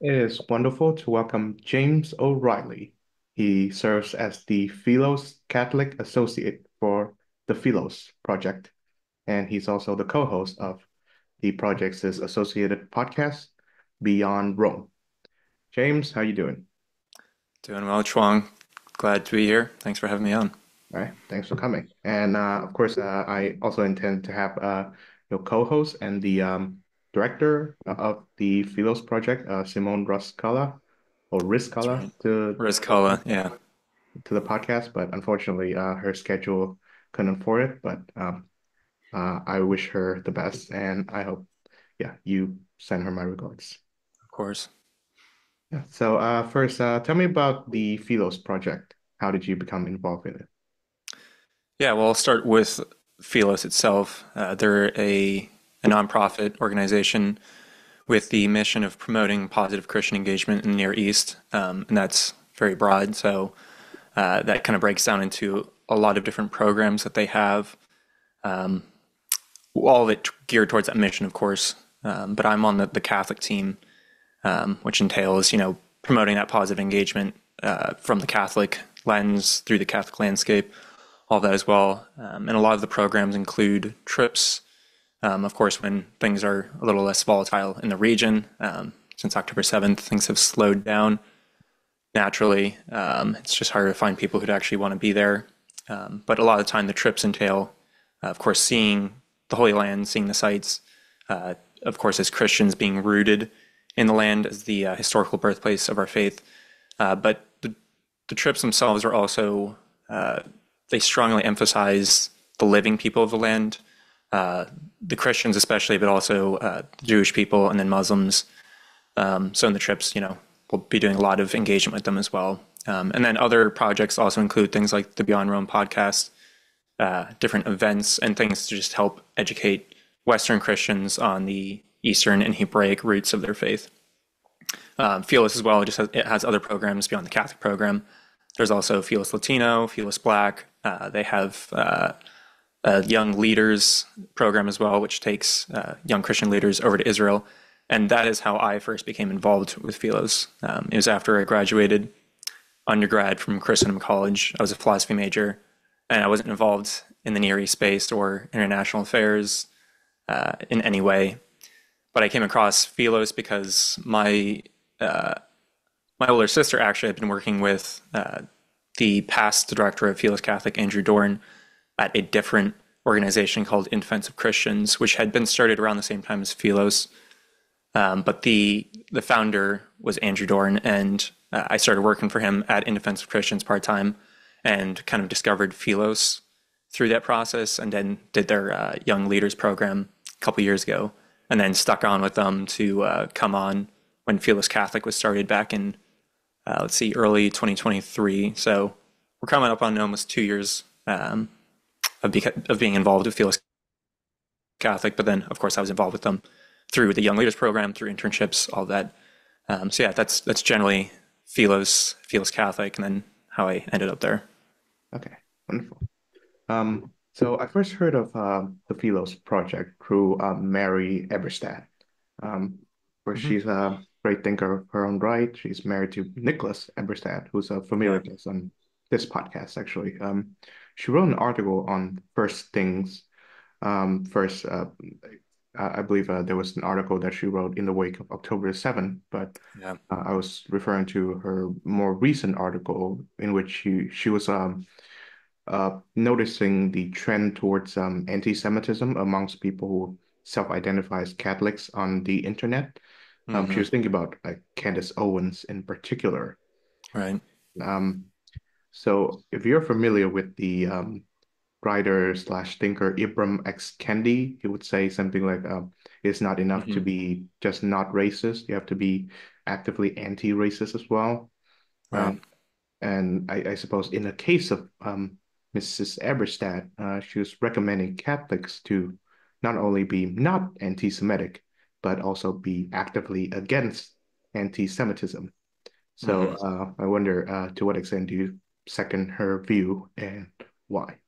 It is wonderful to welcome James O'Reilly. He serves as the Philos Catholic Associate for the Philos Project, and he's also the co-host of the project's associated podcast, Beyond Rome. James, how you doing? Doing well, Chuang. Glad to be here. Thanks for having me on. All right, thanks for coming. And of course, I also intend to have your co-host and the director of the Philos Project, Simone Ruscala or That's Riscala right. to Rizkala, yeah, the podcast, but unfortunately, her schedule couldn't afford it. But I wish her the best, and I hope, yeah, you send her my regards. of course. Yeah. So, first, tell me about the Philos project. How did you become involved in it? Yeah, well, I'll start with Philos itself. They're a nonprofit organization with the mission of promoting positive Christian engagement in the Near East, and that's very broad. So that kind of breaks down into a lot of different programs that they have. All of it geared towards that mission, of course. But I'm on the Catholic team, which entails, promoting that positive engagement from the Catholic lens through the Catholic landscape, all that as well. And a lot of the programs include trips, of course, when things are a little less volatile in the region. Since October 7th, things have slowed down naturally. It's just harder to find people who'd actually want to be there. But a lot of the time, the trips entail, of course, seeing the Holy Land, seeing the sites, of course, as Christians being rooted in the land as the historical birthplace of our faith. But the trips themselves are also, they strongly emphasize the living people of the land, the Christians especially, but also Jewish people and then Muslims. So in the trips, we'll be doing a lot of engagement with them as well. And then other projects also include things like the Beyond Rome podcast, different events, and things to just help educate Western Christians on the Eastern and Hebraic roots of their faith. Philos as well, it has other programs beyond the Catholic program. There's also Philos Latino, Philos Black. They have a young leaders program as well, which takes young Christian leaders over to Israel. And that is how I first became involved with Philos. It was after I graduated undergrad from Christendom College. I was a philosophy major, and I wasn't involved in the Near East space or international affairs in any way. But I came across Philos because my older sister actually had been working with the past director of Philos Catholic, Andrew Dorn, at a different organization called In Defense of Christians, which had been started around the same time as Philos. But the founder was Andrew Dorn, and I started working for him at In Defense of Christians part time, and kind of discovered Philos through that process, and then did their Young Leaders program a couple years ago, and then stuck on with them to come on when Philos Catholic was started back in let's see, early 2023. So we're coming up on almost 2 years of being involved with Philos Catholic, but then of course I was involved with them through the Young Leaders program, through internships, all that. So yeah, that's generally Philos Catholic, and then how I ended up there. Okay, wonderful. So I first heard of the Philos project through Mary Eberstadt, where Hmm. she's a great thinker of her own right. She's married to Nicholas Eberstadt, who's a familiar Yeah. guest on this podcast, actually. She wrote an article on first things. First, I believe there was an article that she wrote in the wake of October 7th, but Yeah. I was referring to her more recent article in which she was noticing the trend towards anti-Semitism amongst people who self-identify as Catholics on the internet. She Hmm. was thinking about like Candace Owens in particular. Right. Um, so if you're familiar with the writer slash thinker Ibram X. Kendi, he would say something like, "It's not enough to Hmm. be just not racist. You have to be actively anti-racist as well." Right. Um, and I suppose in the case of Mrs. Eberstadt, she was recommending Catholics to not only be not anti-Semitic, but also be actively against anti-Semitism. So Hmm. I wonder to what extent do you second her view and why?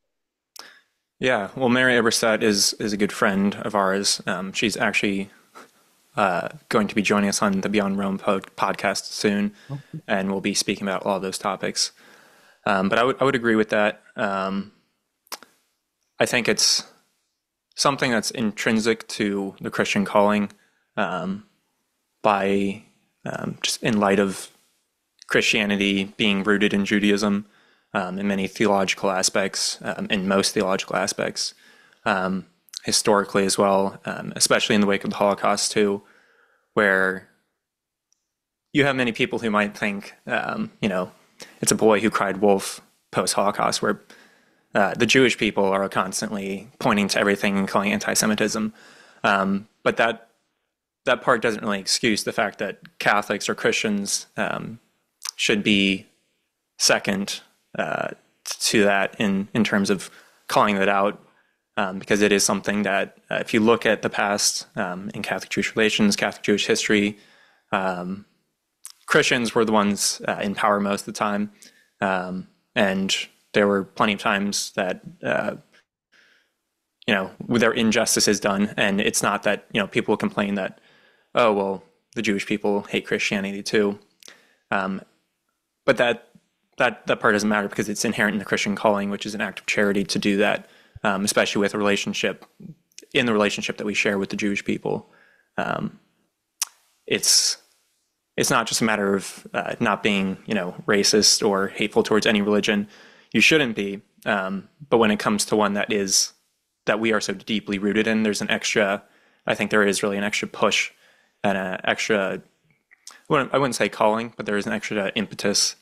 Yeah. Well, Mary Eberstadt is a good friend of ours. She's actually going to be joining us on the Beyond Rome podcast soon, Oh, and we'll be speaking about all those topics. But I would agree with that. I think it's something that's intrinsic to the Christian calling, by just in light of Christianity being rooted in Judaism, in many theological aspects, in most theological aspects, historically as well, especially in the wake of the Holocaust too, where you have many people who might think, it's a boy who cried wolf post-Holocaust, where the Jewish people are constantly pointing to everything and calling anti-Semitism. But that part doesn't really excuse the fact that Catholics or Christians should be second to that in terms of calling that out, because it is something that, if you look at the past in Catholic Jewish relations, Catholic Jewish history, Christians were the ones in power most of the time, and there were plenty of times that their injustice is done, and it's not that people complain that, oh well, the Jewish people hate Christianity too, but that part doesn't matter because it's inherent in the Christian calling, which is an act of charity to do that, especially with a relationship in the relationship that we share with the Jewish people. It's not just a matter of not being racist or hateful towards any religion. You shouldn't be, but when it comes to one that we are so deeply rooted in, there's I think there is really an extra push and an extra, I wouldn't say calling, but there is an extra impetus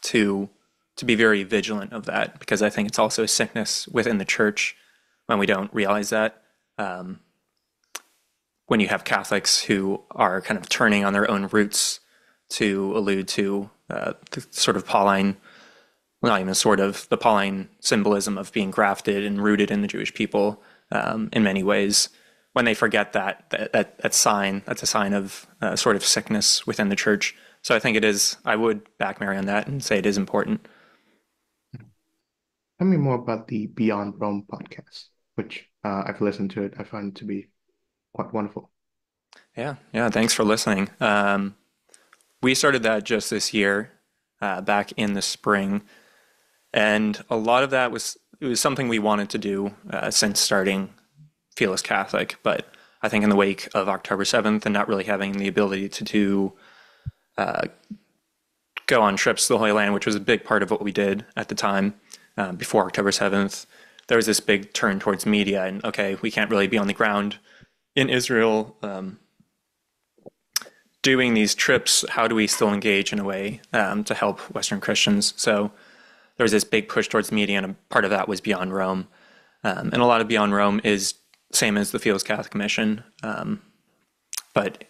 to be very vigilant of that, because I think it's also a sickness within the church when we don't realize that. When you have Catholics who are kind of turning on their own roots to allude to the sort of Pauline, well, not even sort of, the Pauline symbolism of being grafted and rooted in the Jewish people, in many ways, when they forget that sign, that's a sign of sort of sickness within the church. So I think I would back Mary on that and say it is important. tell me more about the Beyond Rome podcast, which I've listened to it. I find it to be quite wonderful. Yeah, yeah. Thanks for listening. We started that just this year, back in the spring, and a lot of that was something we wanted to do since starting Philos Catholic. But I think in the wake of October 7th and not really having the ability to go on trips to the Holy Land, which was a big part of what we did at the time, before October 7th, there was this big turn towards media, and okay, we can't really be on the ground in Israel doing these trips. How do we still engage in a way to help Western Christians? So there was this big push towards media, and a part of that was Beyond Rome. And a lot of Beyond Rome is same as the Philos Catholic Mission, but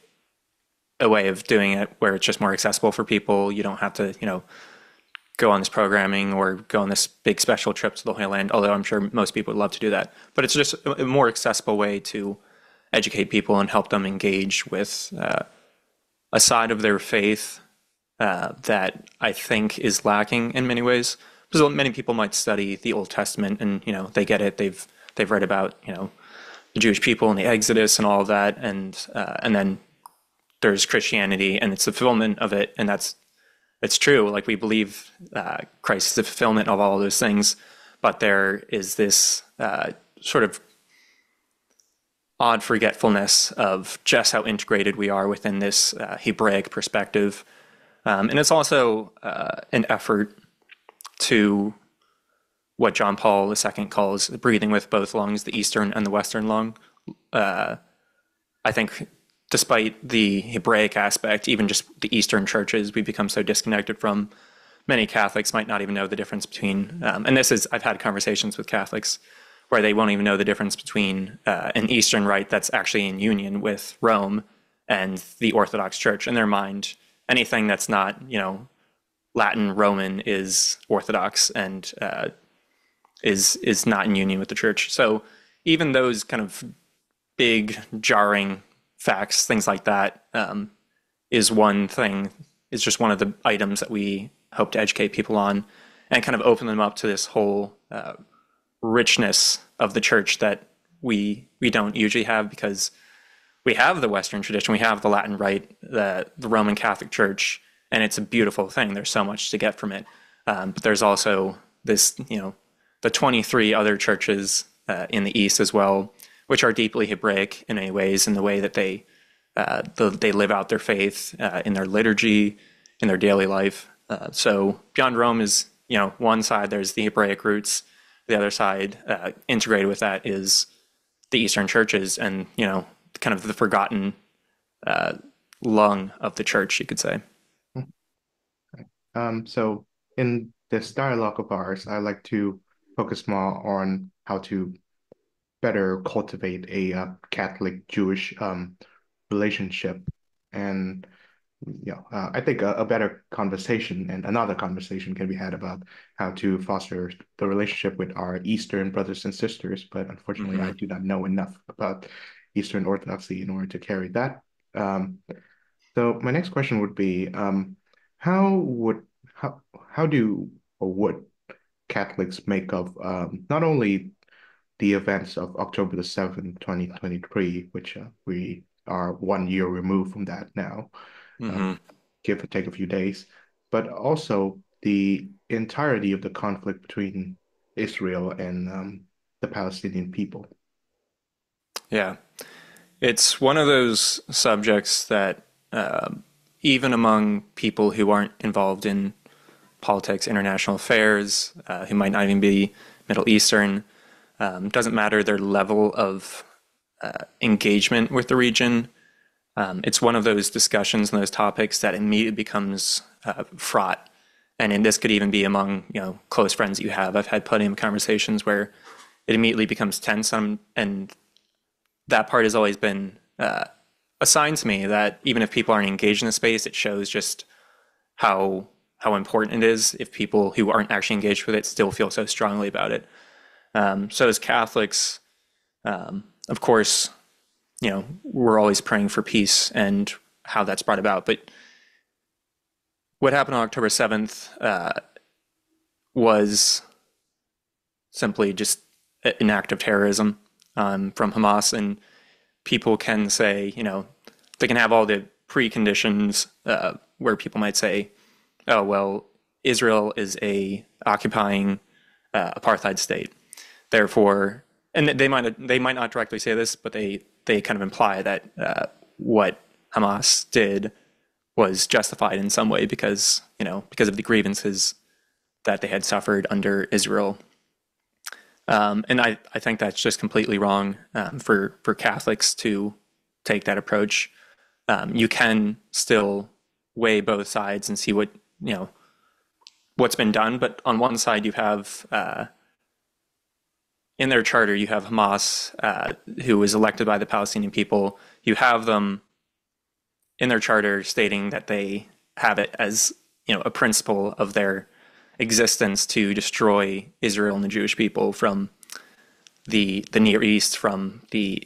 a way of doing it where it's just more accessible for people. You don't have to, go on this programming or go on this big special trip to the Holy Land, although I'm sure most people would love to do that. But it's just a more accessible way to educate people and help them engage with a side of their faith that I think is lacking in many ways. Because many people might study the Old Testament and they get it. They've read about the Jewish people and the Exodus and all of that, and then there's Christianity and it's the fulfillment of it, and it's true. Like, we believe Christ is the fulfillment of all of those things, but there is this sort of odd forgetfulness of just how integrated we are within this Hebraic perspective. And it's also an effort to what John Paul II calls breathing with both lungs, the Eastern and the Western lung. I think despite the Hebraic aspect, even just the Eastern churches we've become so disconnected from, many Catholics might not even know the difference between, and I've had conversations with Catholics where they won't even know the difference between an Eastern rite that's actually in union with Rome and the Orthodox Church. In their mind, anything that's not, Latin Roman is Orthodox and is not in union with the Church. So even those kind of big jarring facts, things like that, is just one of the items that we hope to educate people on and kind of open them up to this whole richness of the church that we don't usually have, because we have the Western tradition, we have the Latin Rite, the Roman Catholic Church, and it's a beautiful thing. There's so much to get from it. But there's also this, the 23 other churches in the East as well, which are deeply Hebraic in many ways in the way that they live out their faith in their liturgy, in their daily life. So beyond Rome is, one side, there's the Hebraic roots. The other side, integrated with that, is the Eastern churches and, kind of the forgotten lung of the church, you could say. So in this dialogue of ours, I like to focus more on how to better cultivate a Catholic Jewish relationship. And I think a better conversation and another conversation can be had about how to foster the relationship with our Eastern brothers and sisters. But unfortunately, I Hmm. do not know enough about Eastern Orthodoxy in order to carry that. Um, so my next question would be, how would how do or would Catholics make of not only the events of October the 7th, 2023, which we are 1 year removed from that now, Hmm. um, give or take a few days, but also the entirety of the conflict between Israel and the Palestinian people. Yeah. It's one of those subjects that even among people who aren't involved in politics, international affairs, who might not even be Middle Eastern, doesn't matter their level of engagement with the region. It's one of those discussions and those topics that immediately becomes fraught. And this could even be among close friends that you have. I've had plenty of conversations where it immediately becomes tense, and that part has always been assigned to me. That even if people aren't engaged in the space, it shows just how important it is if people who aren't actually engaged with it still feel so strongly about it. So as Catholics, of course, we're always praying for peace and how that's brought about. But what happened on October 7th was simply just an act of terrorism from Hamas. And people can say, they can have all the preconditions where people might say, oh, well, Israel is a occupying apartheid state. Therefore, and they might not directly say this, but they kind of imply that what Hamas did was justified in some way because of the grievances that they had suffered under Israel. And I think that's just completely wrong for Catholics to take that approach. You can still weigh both sides and see what's been done, but on one side you have in their charter you have Hamas, who was elected by the Palestinian people. You have them in their charter stating that they have it as a principle of their existence to destroy Israel and the Jewish people from the Near East, from the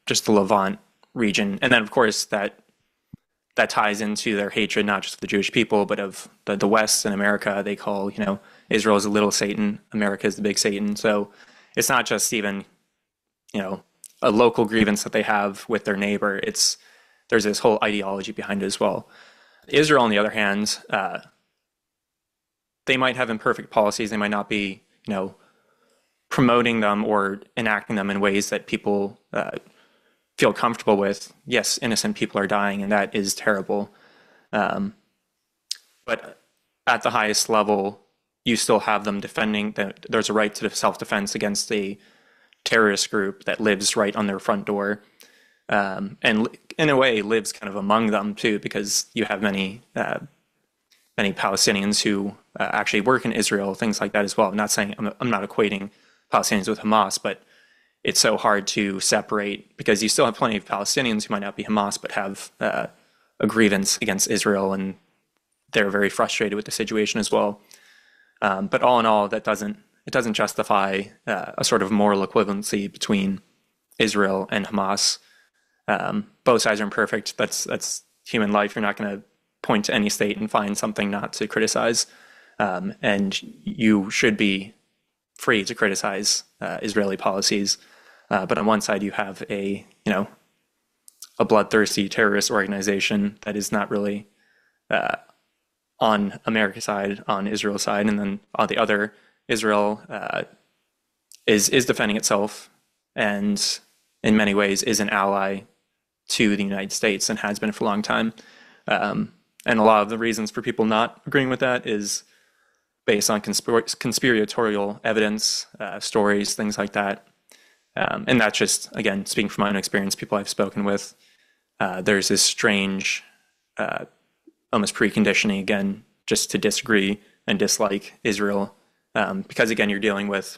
just the Levant region, and then of course that ties into their hatred not just of the Jewish people but of the West and America. They call Israel is a little Satan, America is the big Satan. So it's not just even a local grievance that they have with their neighbor. There's this whole ideology behind it as well. Israel, on the other hand, they might have imperfect policies. They might not be promoting them or enacting them in ways that people feel comfortable with. Yes, innocent people are dying, and that is terrible. But at the highest level, you still have them defending that there's a right to self-defense against a terrorist group that lives right on their front door, and in a way lives kind of among them too, because you have many Palestinians who actually work in Israel, things like that as well. I'm not saying I'm not equating Palestinians with Hamas, but it's so hard to separate because you still have plenty of Palestinians who might not be Hamas but have a grievance against Israel, and they're very frustrated with the situation as well. But all in all, it doesn't justify a sort of moral equivalency between Israel and Hamas. Both sides are imperfect. That's human life. You're not going to point to any state and find something not to criticize, and you should be free to criticize Israeli policies. But on one side, you have a bloodthirsty terrorist organization that is not really on America's side, on Israel's side, and then on the other, Israel is defending itself and in many ways is an ally to the United States and has been for a long time. And a lot of the reasons for people not agreeing with that is based on conspiratorial evidence, stories, things like that. And that's just, again, speaking from my own experience, people I've spoken with, there's this strange, almost preconditioning, again, just to disagree and dislike Israel. Because, again, you're dealing with,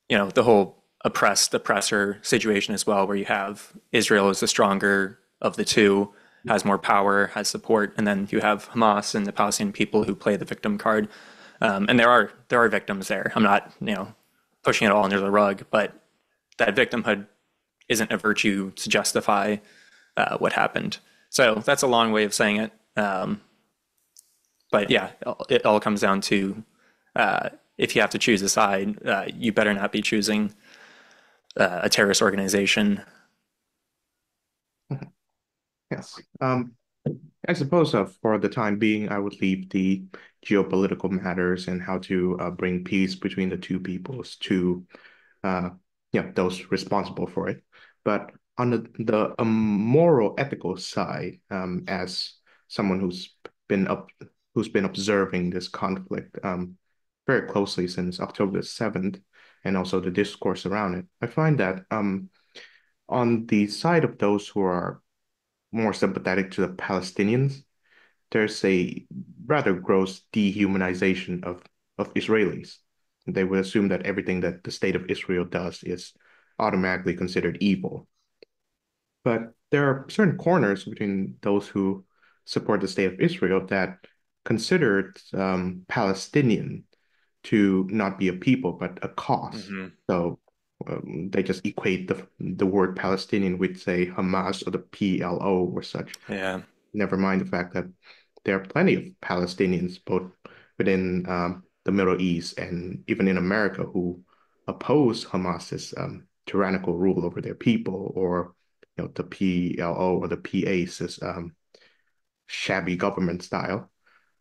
the whole oppressor situation as well, where you have Israel as the stronger of the two, has more power, has support, and then you have Hamas and the Palestinian people who play the victim card. And there are victims there. I'm not pushing it all under the rug, but that victimhood isn't a virtue to justify what happened. So that's a long way of saying it. But yeah, it all comes down to if you have to choose a side, you better not be choosing a terrorist organization. Yes. I suppose for the time being, I would leave the geopolitical matters and how to bring peace between the two peoples to uh, those responsible for it. But on the moral, ethical side, as someone who's been observing this conflict very closely since October the 7th, and also the discourse around it, I find that on the side of those who are more sympathetic to the Palestinians, there's a rather gross dehumanization of Israelis. They would assume that everything that the state of Israel does is automatically considered evil. But there are certain corners between those who support the state of Israel that considered Palestinian to not be a people but a cause. Hmm. So they just equate the word Palestinian with, say, Hamas or the PLO or such. Yeah. Never mind the fact that there are plenty of Palestinians, both within the Middle East and even in America, who oppose Hamas's tyrannical rule over their people, or the PLO or the PA's shabby government style.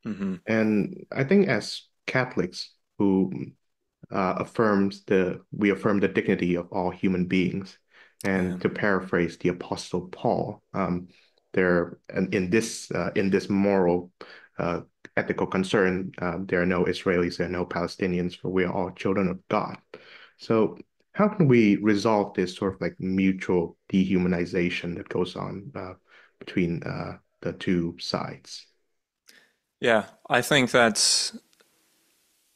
Hmm. And I think as Catholics who we affirm the dignity of all human beings. Yeah. And to paraphrase the Apostle Paul, there and in this moral uh, ethical concern, there are no Israelis, there are no Palestinians, for we are all children of God. So how can we resolve this sort of like mutual dehumanization that goes on between the two sides? Yeah. I think that's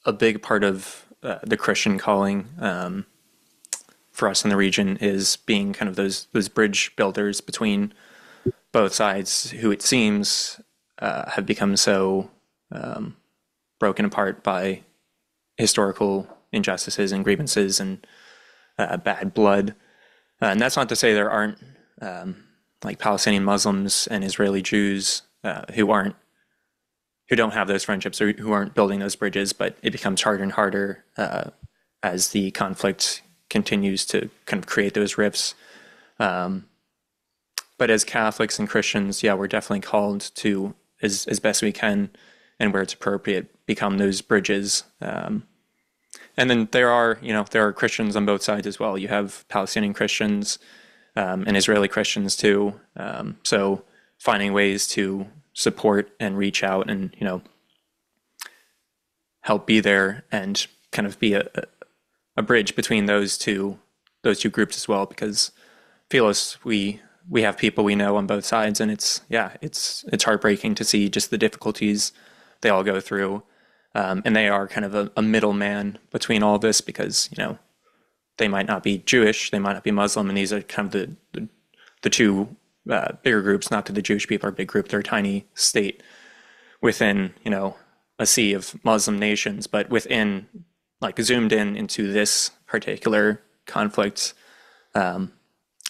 a big part of the Christian calling for us in the region is being kind of those bridge builders between both sides, who it seems have become so broken apart by historical injustices and grievances and bad blood. And that's not to say there aren't like Palestinian Muslims and Israeli Jews who don't have those friendships or who aren't building those bridges, but it becomes harder and harder as the conflict continues to kind of create those rifts. But as Catholics and Christians, yeah, we're definitely called to, as best we can, and where it's appropriate, become those bridges. And then there are Christians on both sides as well. You have Palestinian Christians and Israeli Christians too. So finding ways to support and reach out and help be there and kind of be a bridge between those two groups as well. Because Philos, we have people we know on both sides, and it's heartbreaking to see just the difficulties they all go through. And they are kind of a middleman between all this because, they might not be Jewish, they might not be Muslim, and these are kind of the two bigger groups. Not that the Jewish people are a big group; they're a tiny state within, a sea of Muslim nations. But within, like zoomed in into this particular conflict, it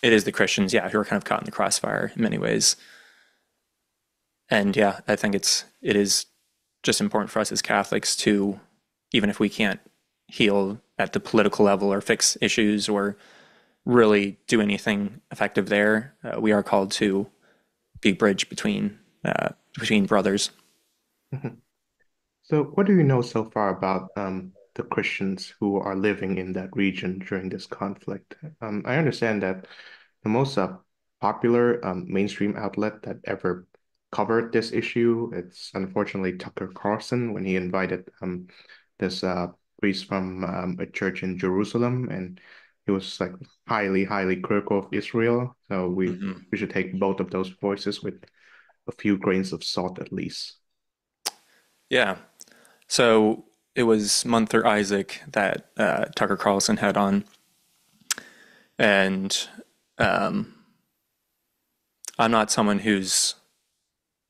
is the Christians, yeah, who are kind of caught in the crossfire in many ways. And yeah, I think it is just important for us as Catholics to, even if we can't heal at the political level or fix issues or really do anything effective there. We are called to be a bridge between brothers. Mhm. So, what do you know so far about the Christians who are living in that region during this conflict? I understand that the most popular mainstream outlet that ever covered this issue, it's unfortunately Tucker Carlson when he invited this priest from a church in Jerusalem, and he was like highly critical of Israel. So Mhm. we should take both of those voices with a few grains of salt at least. Yeah. So it was Munther Isaac that Tucker Carlson had on, and um, I'm not someone who's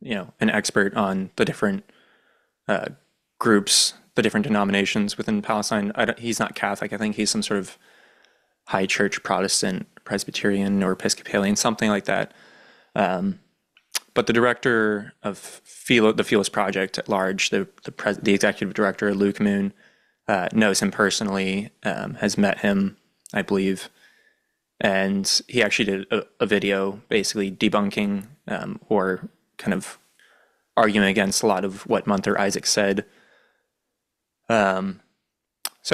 an expert on the different uh, groups, the different denominations within Palestine. He's not Catholic. I think he's some sort of high church Protestant, Presbyterian, or Episcopalian, something like that. But the director of the Philos Project at large, the executive director, Luke Moon, knows him personally, has met him, I believe, and he actually did a video basically debunking or kind of arguing against a lot of what Munther Isaac said. So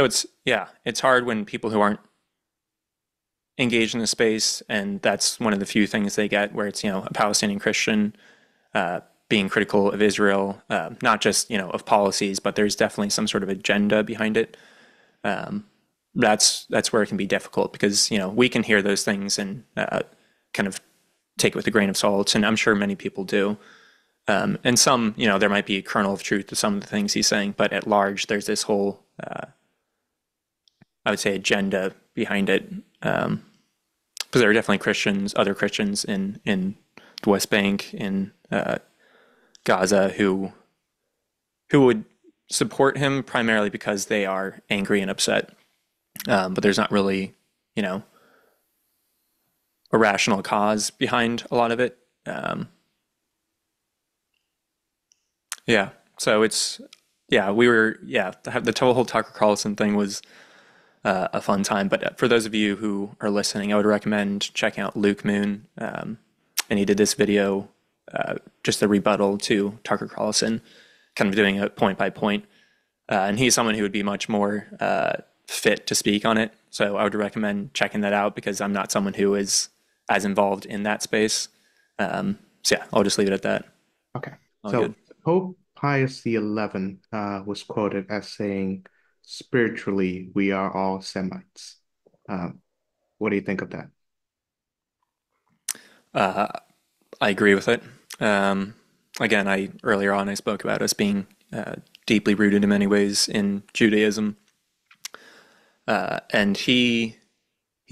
it's hard when people who aren't engaged in the space, and that's one of the few things they get where it's a Palestinian Christian being critical of Israel, not just of policies, but there's definitely some sort of agenda behind it. That's where it can be difficult because we can hear those things and kind of take it with a grain of salt, and I'm sure many people do. And some, there might be a kernel of truth to some of the things he's saying, but at large, there's this whole, I would say, agenda behind it. Because there are definitely Christians, other Christians in the West Bank, in Gaza, who would support him primarily because they are angry and upset. But there's not really, you know, a rational cause behind a lot of it. Um, yeah. So the whole Tucker Carlson thing was a fun time. But for those of you who are listening, I would recommend checking out Luke Moon. And he did this video, just a rebuttal to Tucker Carlson, kind of doing it point by point. And he's someone who would be much more fit to speak on it. So I would recommend checking that out because I'm not someone who is as involved in that space. So yeah, I'll just leave it at that. Okay. All good. So Pope Pius XI was quoted as saying, spiritually, we are all Semites. Um, what do you think of that? I agree with it. Um, Again, I earlier on I spoke about us being deeply rooted in many ways in Judaism, and he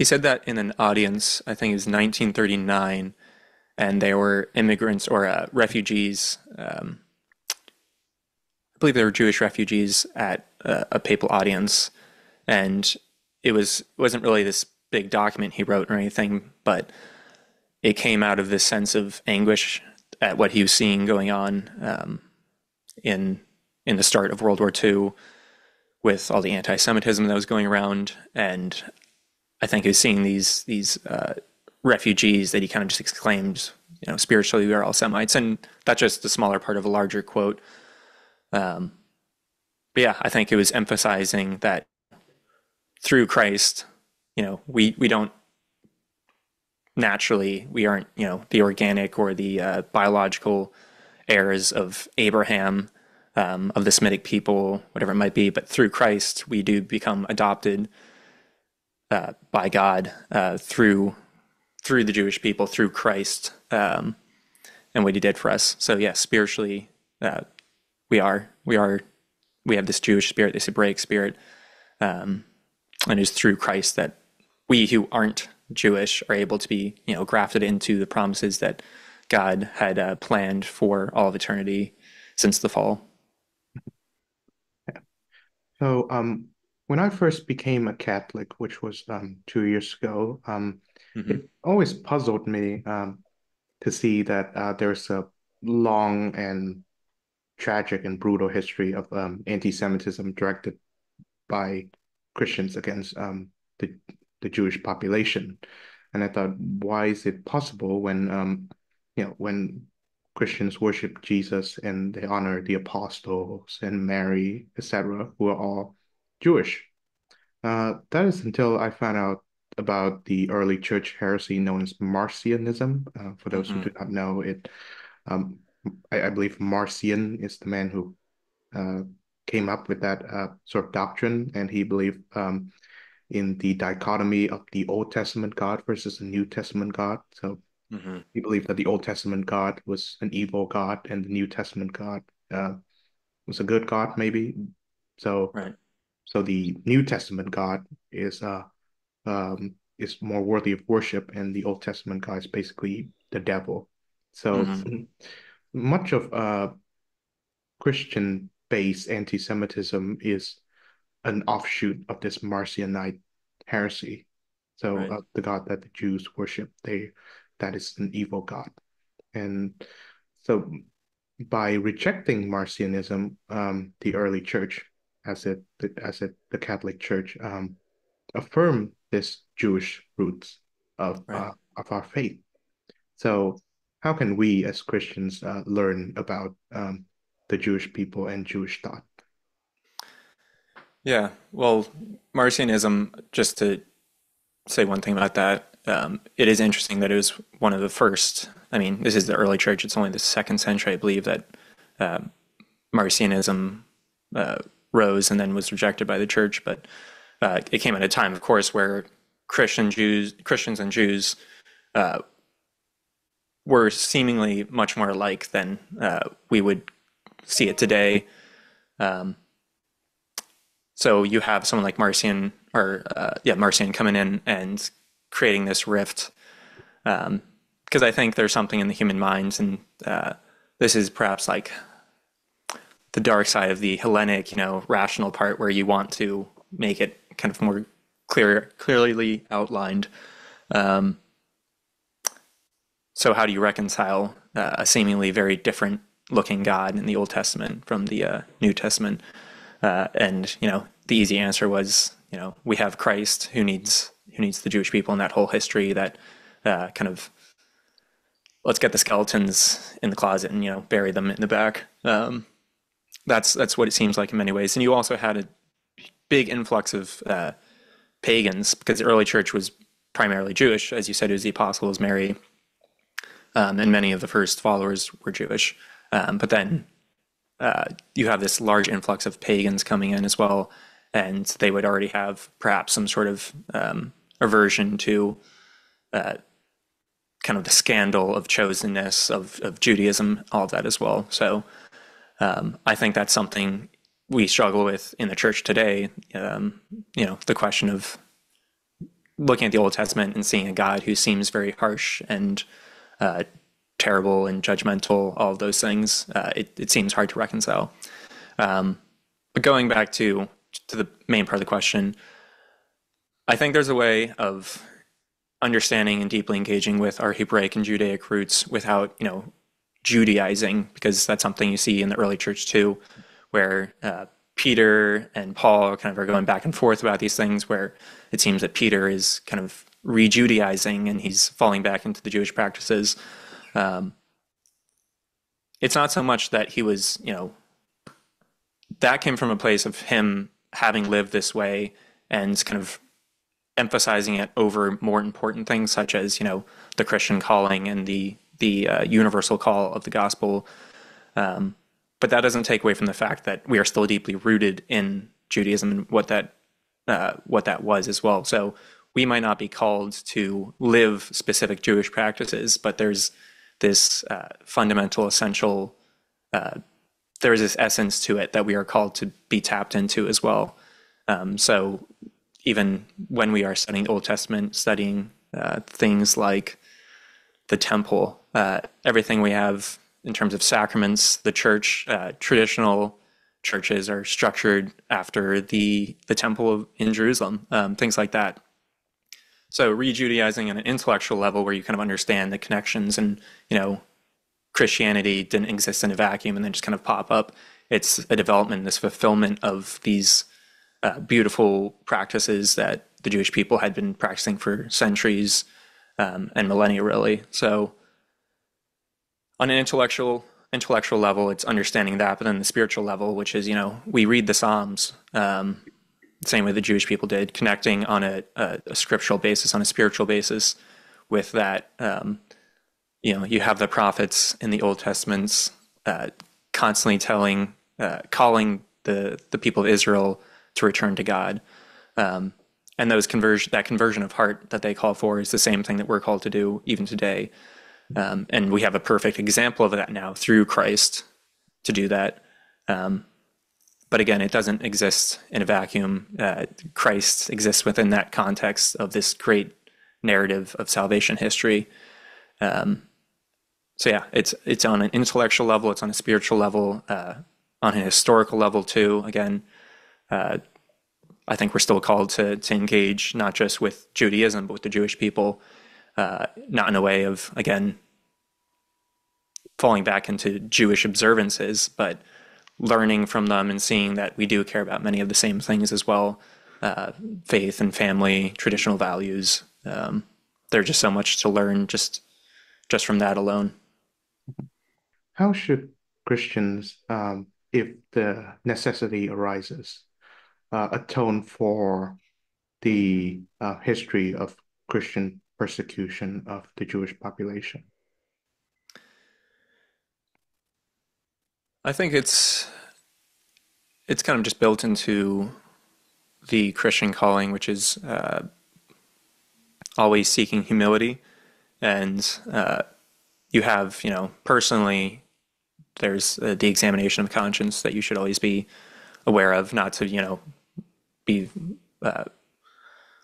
said that in an audience. I think it was 1939, and they were immigrants or refugees. I believe they were Jewish refugees at a papal audience, and it wasn't really this big document he wrote or anything, but it came out of this sense of anguish at what he was seeing going on in in the start of World War II with all the anti-Semitism that was going around, and I think he was seeing these refugees that he kind of just exclaimed, spiritually we are all Semites, and that's just a smaller part of a larger quote. But yeah, I think it was emphasizing that through Christ, we don't naturally, we aren't, the organic or the biological heirs of Abraham, of the Semitic people, whatever it might be. But through Christ, we do become adopted by God through the Jewish people, through Christ, and what He did for us. So yes, spiritually, uh, we have this Jewish spirit, this Hebraic spirit, and it's through Christ that we who aren't Jewish are able to be, grafted into the promises that God had planned for all of eternity since the fall. So, when I first became a Catholic, which was 2 years ago, Hmm. it always puzzled me to see that there's a long and tragic and brutal history of anti-Semitism directed by Christians against the the Jewish population. And I thought, why is it possible when when Christians worship Jesus and they honor the apostles and Mary, etc., who are all Jewish? That is until I found out about the early church heresy known as Marcionism. For those who Hmm. do not know it, um, I believe Marcion is the man who uh, came up with that sort of doctrine, and he believed in the dichotomy of the Old Testament God versus the New Testament God. So Hmm. he believed that the Old Testament God was an evil God, and the New Testament God uh, was a good God, maybe. So, Right. so the New Testament God is more worthy of worship, and the Old Testament God is basically the devil. So Hmm. much of Christian-based anti-Semitism is an offshoot of this Marcionite heresy. So Right. the God that the Jews worship, that is an evil God. And so by rejecting Marcionism, the early church, the Catholic Church, affirmed this Jewish roots Right. of our faith. So how can we as Christians learn about the Jewish people and Jewish thought? Yeah. Well, Marcionism, just to say one thing about that, it is interesting that it was one of the first. I mean, this is the early church. It's only the second century, I believe, that Marcionism uh, rose and then was rejected by the church. But it came at a time, of course, where Christians and Jews were seemingly much more alike than we would see it today. So you have someone like Marcion, or Marcion coming in and creating this rift, because I think there's something in the human mind, and this is perhaps like the dark side of the Hellenic, rational part, where you want to make it kind of more clearly outlined. So how do you reconcile a seemingly very different looking God in the Old Testament from the New Testament? And the easy answer was, we have Christ who needs the Jewish people in that whole history, that kind of, let's get the skeletons in the closet and bury them in the back. That's what it seems like in many ways. And you also had a big influx of pagans, because the early church was primarily Jewish. As you said, it was the apostles, Mary, and many of the first followers were Jewish. But then you have this large influx of pagans coming in as well, and they would already have perhaps some sort of aversion to kind of the scandal of chosenness of Judaism, all of that as well. So I think that's something we struggle with in the church today. The question of looking at the Old Testament and seeing a God who seems very harsh and terrible and judgmental, all of those things, it seems hard to reconcile. But going back to the main part of the question, I think there's a way of understanding and deeply engaging with our Hebraic and Judaic roots without, Judaizing, because that's something you see in the early church too, where Peter and Paul kind of are going back and forth about these things, where it seems that Peter is kind of re-Judaizing and he's falling back into the Jewish practices. It's not so much that he was, that came from a place of him having lived this way and kind of emphasizing it over more important things, such as the Christian calling and the universal call of the gospel. But that doesn't take away from the fact that we are still deeply rooted in Judaism and what that was as well. So we might not be called to live specific Jewish practices, but there's this fundamental, essential. There is this essence to it that we are called to be tapped into as well. So even when we are studying the Old Testament, studying things like the temple, everything we have in terms of sacraments, the church, traditional churches are structured after the temple in Jerusalem, things like that. So re-Judaizing on an intellectual level, where you kind of understand the connections, and Christianity didn't exist in a vacuum and then just kind of pop up. It's a development, this fulfillment of these beautiful practices that the Jewish people had been practicing for centuries and millennia, really. So on an intellectual level, it's understanding that, but then the spiritual level, which is, we read the Psalms, same way the Jewish people did, connecting on a scriptural basis, on a spiritual basis with that. You have the prophets in the Old Testaments constantly calling the people of Israel to return to God. And that conversion of heart that they call for is the same thing that we're called to do even today. And we have a perfect example of that now through Christ to do that. But again, it doesn't exist in a vacuum. Christ exists within that context of this great narrative of salvation history. So yeah, it's on an intellectual level, it's on a spiritual level, on an historical level too. Again, I think we're still called to engage not just with Judaism, but with the Jewish people, not in a way of, again, falling back into Jewish observances, but learning from them and seeing that we do care about many of the same things as well, faith and family, traditional values. There's just so much to learn just from that alone. How should Christians, if the necessity arises, atone for the history of Christian persecution of the Jewish population? I think it's kind of just built into the Christian calling, which is always seeking humility. And you have, personally, there's the examination of conscience that you should always be aware of, not to, be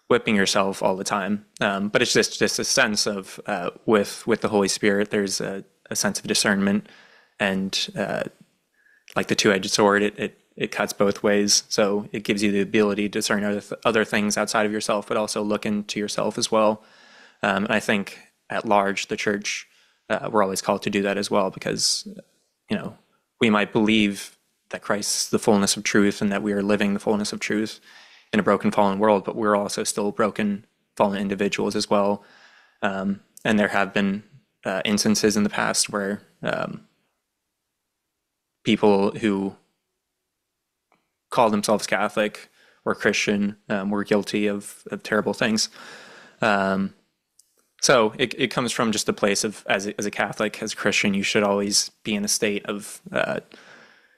whipping yourself all the time. But it's just a sense of, with the Holy Spirit, there's a sense of discernment and like the two-edged sword, it cuts both ways. So it gives you the ability to discern other things outside of yourself, but also look into yourself as well. And I think at large, the church, we're always called to do that as well, because, we might believe that Christ is the fullness of truth and that we are living the fullness of truth in a broken, fallen world, but we're also still broken, fallen individuals as well. And there have been instances in the past where people who call themselves Catholic or Christian were guilty of terrible things. So it comes from just a place of, as a Catholic, as a Christian, you should always be in a state of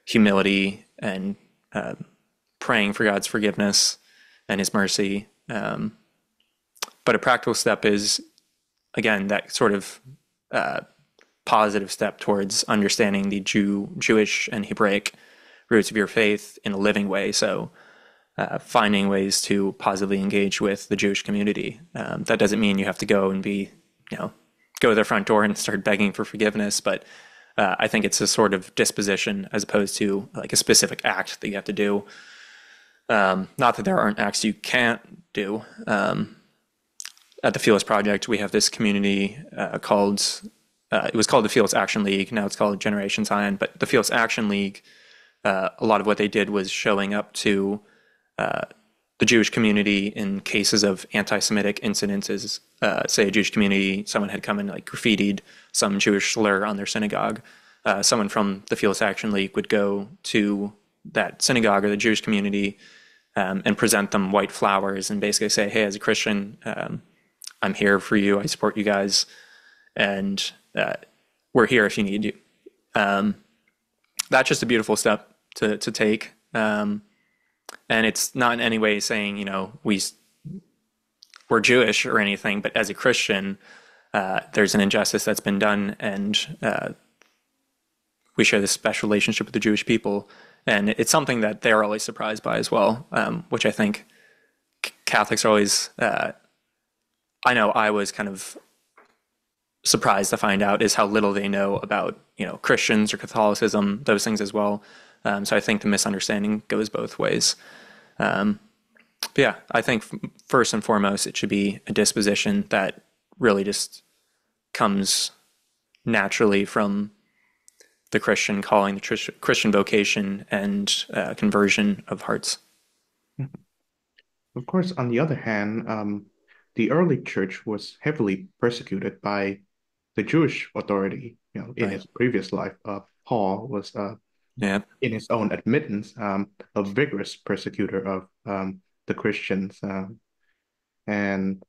humility and praying for God's forgiveness and His mercy. But a practical step is, again, that sort of positive step towards understanding the Jewish and Hebraic roots of your faith in a living way. So finding ways to positively engage with the Jewish community. That doesn't mean you have to go and go to their front door and start begging for forgiveness, but I think it's a sort of disposition as opposed to like a specific act that you have to do. Not that there aren't acts you can't do. At the Philos Project, we have this community called, it was called the Philos Action League. Now it's called Generation Zion, but the Philos Action League, a lot of what they did was showing up to the Jewish community in cases of anti-Semitic incidences. Say a Jewish community, someone had come and like graffitied some Jewish slur on their synagogue. Someone from the Philos Action League would go to that synagogue or the Jewish community and present them white flowers and basically say, hey, as a Christian, I'm here for you. I support you guys. And we're here if you need you. That's just a beautiful step to take. And it's not in any way saying, we're Jewish or anything, but as a Christian, there's an injustice that's been done, and we share this special relationship with the Jewish people. And it's something that they're always surprised by as well, which I think Catholics are always, I know I was kind of surprised to find out is how little they know about, Christians or Catholicism, those things as well. So I think the misunderstanding goes both ways. But yeah, I think first and foremost, it should be a disposition that really just comes naturally from the Christian calling, the Christian vocation, and conversion of hearts. Of course, on the other hand, the early church was heavily persecuted by the Jewish authority. In Right. his previous life, Paul was, Yeah. in his own admittance, a vigorous persecutor of the Christians. And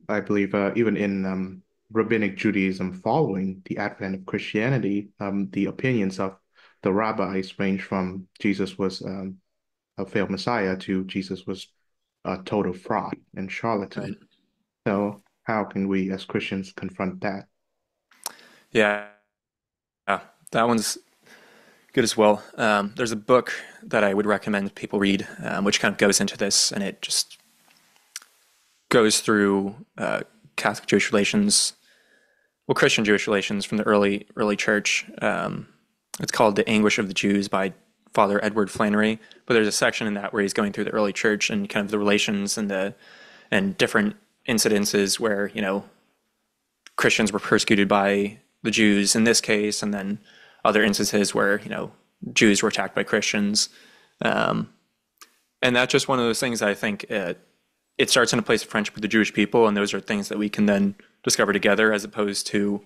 I believe even in rabbinic Judaism following the advent of Christianity, the opinions of the rabbis range from Jesus was a failed Messiah to Jesus was a total fraud and Right. charlatan. So how can we as Christians confront that? Yeah. That one's good as well. There's a book that I would recommend people read, which kind of goes into this, and it just goes through Catholic Jewish relations, well, Christian Jewish relations from the early church. It's called "The Anguish of the Jews" by Father Edward Flannery. But there's a section in that where he's going through the early church and kind of the relations and different incidences where Christians were persecuted by the Jews in this case, and then other instances where Jews were attacked by Christians. Um, and that's just one of those things that I think it starts in a place of friendship with the Jewish people, and those are things that we can then discover together, as opposed to,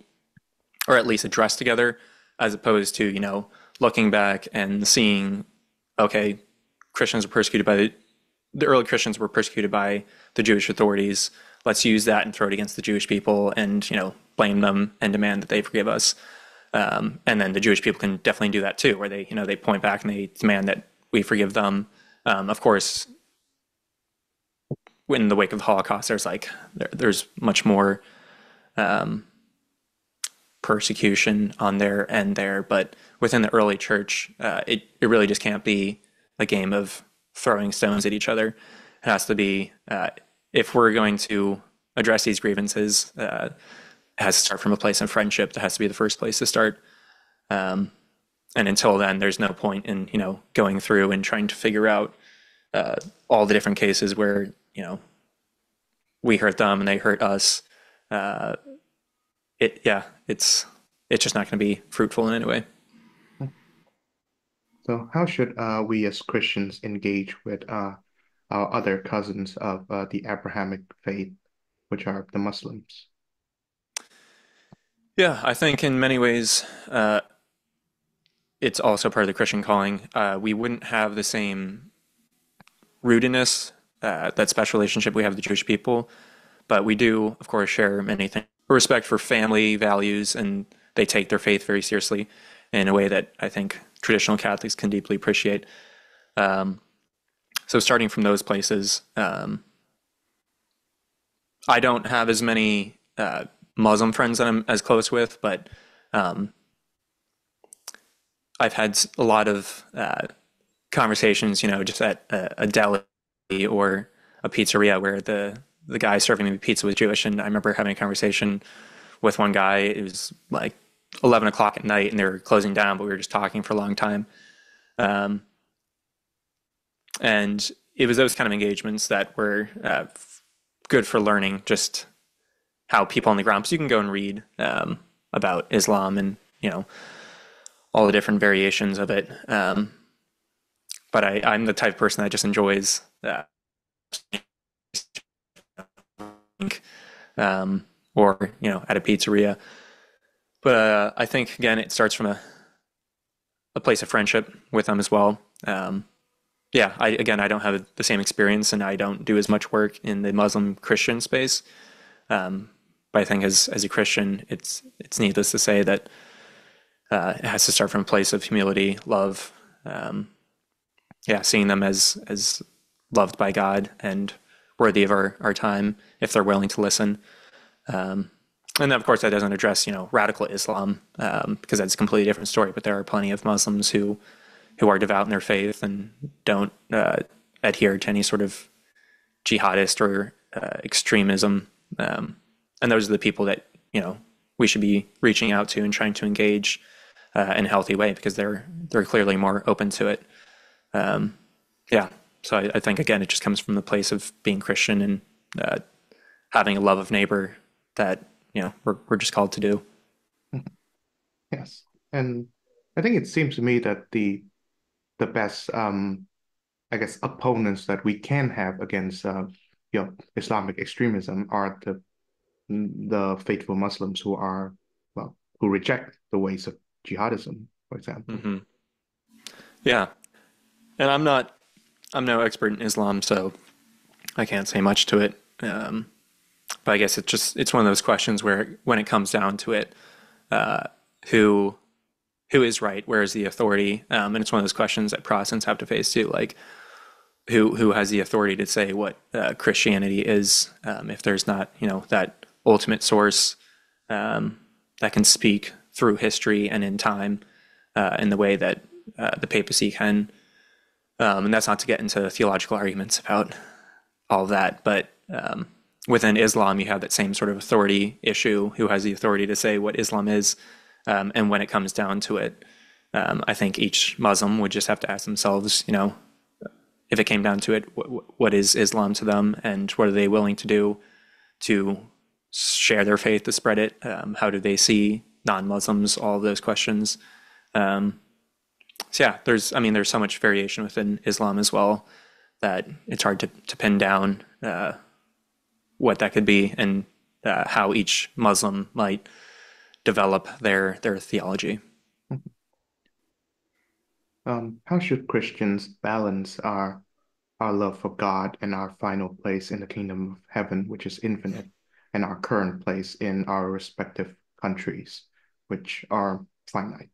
or at least address together, as opposed to looking back and seeing, okay, Christians were persecuted by the early Christians were persecuted by the Jewish authorities. Let's use that and throw it against the Jewish people, and blame them and demand that they forgive us. And then the Jewish people can definitely do that too, where they point back and they demand that we forgive them. Of course, in the wake of the Holocaust, there's much more persecution on their end there, but within the early church, it really just can't be a game of throwing stones at each other. It has to be if we're going to address these grievances, it has to start from a place of friendship. That has to be the first place to start. Um, and until then, there's no point in going through and trying to figure out all the different cases where we hurt them and they hurt us. Uh, it's just not going to be fruitful in any way. So how should we as Christians engage with our other cousins of the Abrahamic faith, which are the Muslims? Yeah, I think in many ways it's also part of the Christian calling. We wouldn't have the same rootedness, that special relationship we have with the Jewish people, but we do, of course, share many things. Respect for family values, and they take their faith very seriously in a way that I think traditional Catholics can deeply appreciate. Um, so starting from those places, I don't have as many Muslim friends that I'm as close with, but um, I've had a lot of conversations, just at a deli or a pizzeria where the guy serving me pizza was Jewish, and I remember having a conversation with one guy. It was like 11 o'clock at night, and they were closing down, but we were just talking for a long time. Um, and it was those kind of engagements that were good for learning just how people on the ground. So you can go and read about Islam and all the different variations of it. But I'm the type of person that just enjoys or at a pizzeria. But I think again it starts from a place of friendship with them as well. Yeah, I don't have the same experience, and I don't do as much work in the Muslim Christian space. But I think as a Christian, it's needless to say that it has to start from a place of humility, love. Yeah, seeing them as loved by God and worthy of our time if they're willing to listen. And then, of course, that doesn't address radical Islam, because that's a completely different story. But there are plenty of Muslims who are devout in their faith and don't adhere to any sort of jihadist or extremism. And those are the people that we should be reaching out to and trying to engage in a healthy way, because they're clearly more open to it. Yeah, so I think again it just comes from the place of being Christian and having a love of neighbor that we're just called to do. Yes. And I think it seems to me that the best I guess, opponents that we can have against, Islamic extremism are the faithful Muslims who are, well, who reject the ways of jihadism, for example. Hmm. Yeah, and I'm no expert in Islam, so I can't say much to it. But I guess it's one of those questions where when it comes down to it, who who is right? Where is the authority? And it's one of those questions that Protestants have to face too. Like who has the authority to say what Christianity is? If there's not that ultimate source that can speak through history and in time in the way that the papacy can. And that's not to get into theological arguments about all of that, but within Islam, you have that same sort of authority issue. Who has the authority to say what Islam is? And when it comes down to it, I think each Muslim would just have to ask themselves, if it came down to it, what is Islam to them, and what are they willing to do to share their faith, to spread it? How do they see non-Muslims? All of those questions. So yeah, there's so much variation within Islam as well that it's hard to pin down what that could be and how each Muslim might develop their theology. How should Christians balance our love for God and our final place in the kingdom of heaven, which is infinite, and our current place in our respective countries, which are finite?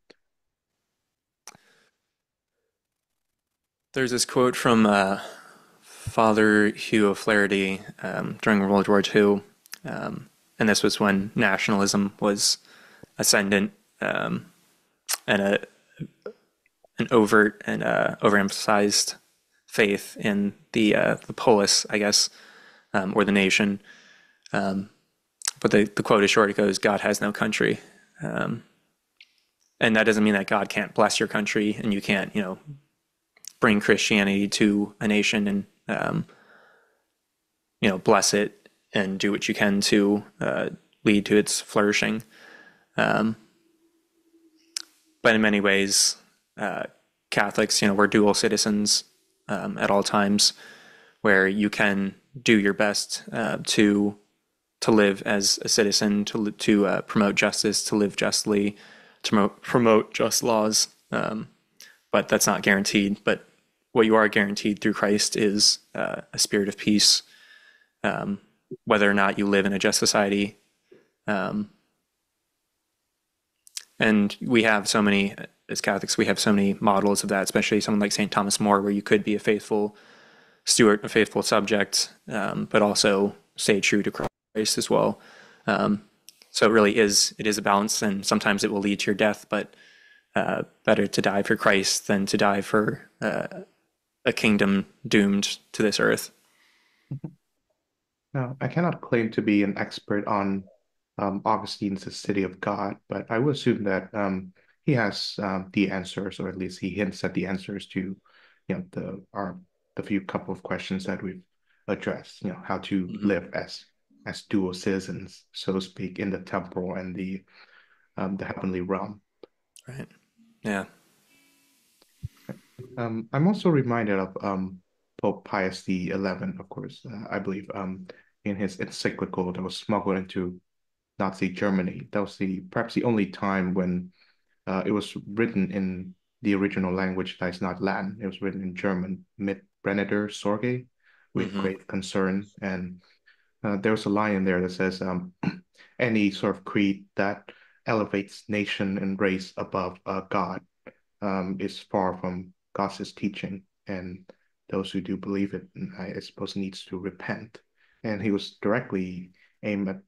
There's this quote from Father Hugh O'Flaherty during World War II, and this was when nationalism was ascendant and an overt and overemphasized faith in the polis, I guess, or the nation. But the quote is short. It goes, "God has no country," and that doesn't mean that God can't bless your country and you can't, bring Christianity to a nation and bless it and do what you can to lead to its flourishing. Um, but in many ways, Catholics, we're dual citizens at all times, where you can do your best to live as a citizen, to promote justice, to live justly, to promote just laws. But that's not guaranteed. But what you are guaranteed through Christ is a spirit of peace, whether or not you live in a just society. Um, and we have so many, as Catholics, we have so many models of that, especially someone like St. Thomas More, where you could be a faithful steward, a faithful subject, but also stay true to Christ as well. Um, so it is a balance, and sometimes it will lead to your death, but better to die for Christ than to die for a kingdom doomed to this earth. Now, I cannot claim to be an expert on Augustine's The City of God, but I would assume that he has the answers, or at least he hints at the answers to, the few couple of questions that we've addressed. How to Hmm. live as dual citizens, so to speak, in the temporal and the heavenly realm. Right. Yeah. I'm also reminded of Pope Pius the 11th, of course. I believe in his encyclical that was smuggled into Nazi Germany. That was perhaps the only time when it was written in the original language that is not Latin. It was written in German, mit brennender Sorge, with Hmm. great concern. And there was a line in there that says, any sort of creed that elevates nation and race above God is far from God's teaching, and those who do believe it, I suppose, needs to repent. And it was directly aimed at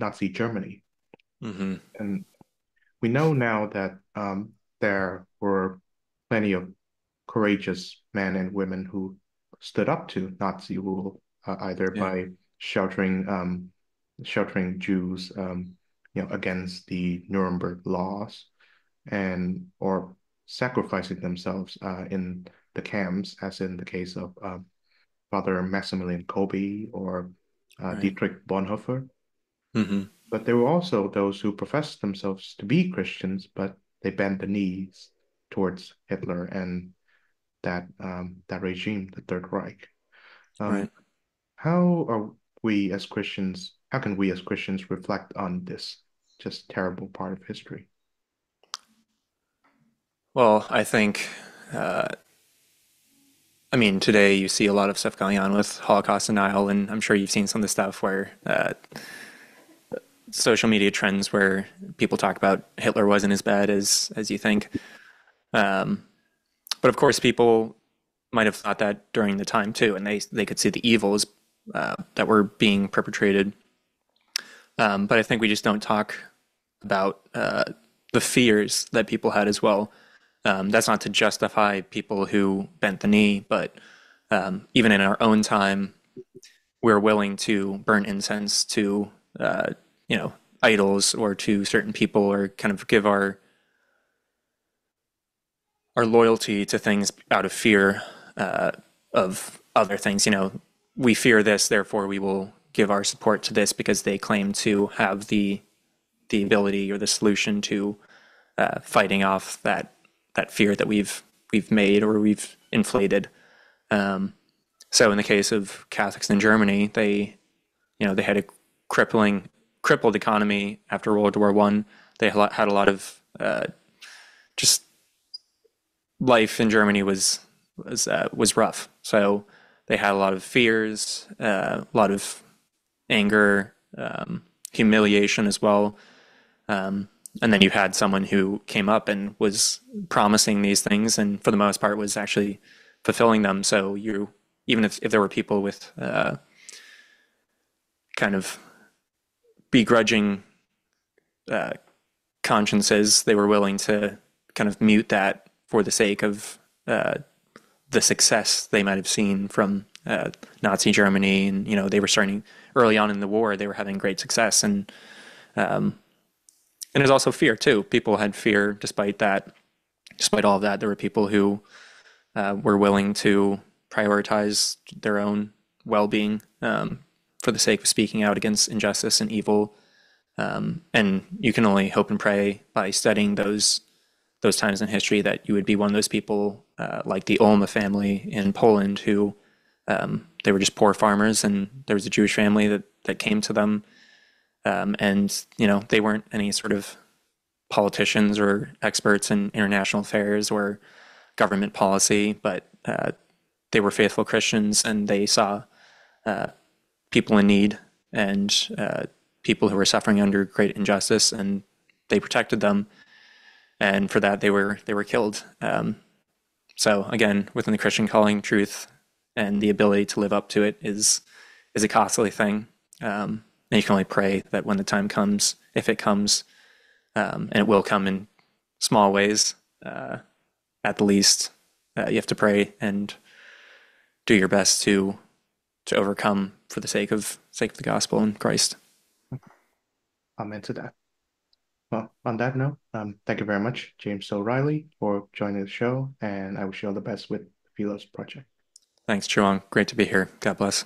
Nazi Germany. Hmm. And we know now that there were plenty of courageous men and women who stood up to Nazi rule, either Yeah. by sheltering Jews, against the Nuremberg laws, and or sacrificing themselves in the camps, as in the case of Father Maximilian Kolbe or Right. Dietrich Bonhoeffer. Hmm. But there were also those who professed themselves to be Christians, but they bent the knees towards Hitler, and that regime, the Third Reich. Um, Right. how are we as Christians? How can we as Christians reflect on this just terrible part of history? Well, I think, I mean, today you see a lot of stuff going on with Holocaust denial, and I'm sure you've seen some of the stuff where social media trends where people talk about Hitler wasn't as bad as you think. Um, but of course, people might have thought that during the time too, and they could see the evils that were being perpetrated. But I think we just don't talk about the fears that people had as well. That's not to justify people who bent the knee, but even in our own time, we're willing to burn incense to, uh, you know, idols or to certain people, or kind of give our loyalty to things out of fear of other things. We fear this, therefore we will give our support to this because they claim to have the ability or the solution to fighting off that fear that we've made or we've inflated. So in the case of Catholics in Germany, they had a crippled economy after World War One. They had a lot of just life in Germany was rough. So they had a lot of fears, a lot of anger, humiliation as well. And then you had someone who came up and was promising these things, and for the most part was actually fulfilling them. So even if there were people with kind of begrudging uh, consciences, they were willing to kind of mute that for the sake of the success they might have seen from Nazi Germany. And they were starting early on in the war; they were having great success, and there's also fear too. People had fear despite that. Despite all of that, there were people who were willing to prioritize their own well-being for the sake of speaking out against injustice and evil. And you can only hope and pray by studying those times in history that you would be one of those people, like the Olma family in Poland, who they were just poor farmers, and there was a Jewish family that came to them, and they weren't any sort of politicians or experts in international affairs or government policy, but they were faithful Christians, and they saw people in need and people who were suffering under great injustice, and they protected them. And for that, they were killed. So again, within the Christian calling, truth and the ability to live up to it is a costly thing. And you can only pray that when the time comes, if it comes, and it will come in small ways, at the least, you have to pray and do your best to overcome for the sake of the gospel and Christ. Amen to that. Well, on that note, thank you very much, James O'Reilly, for joining the show, and I wish you all the best with the Philos project. Thanks, Chuang. Great to be here. God bless.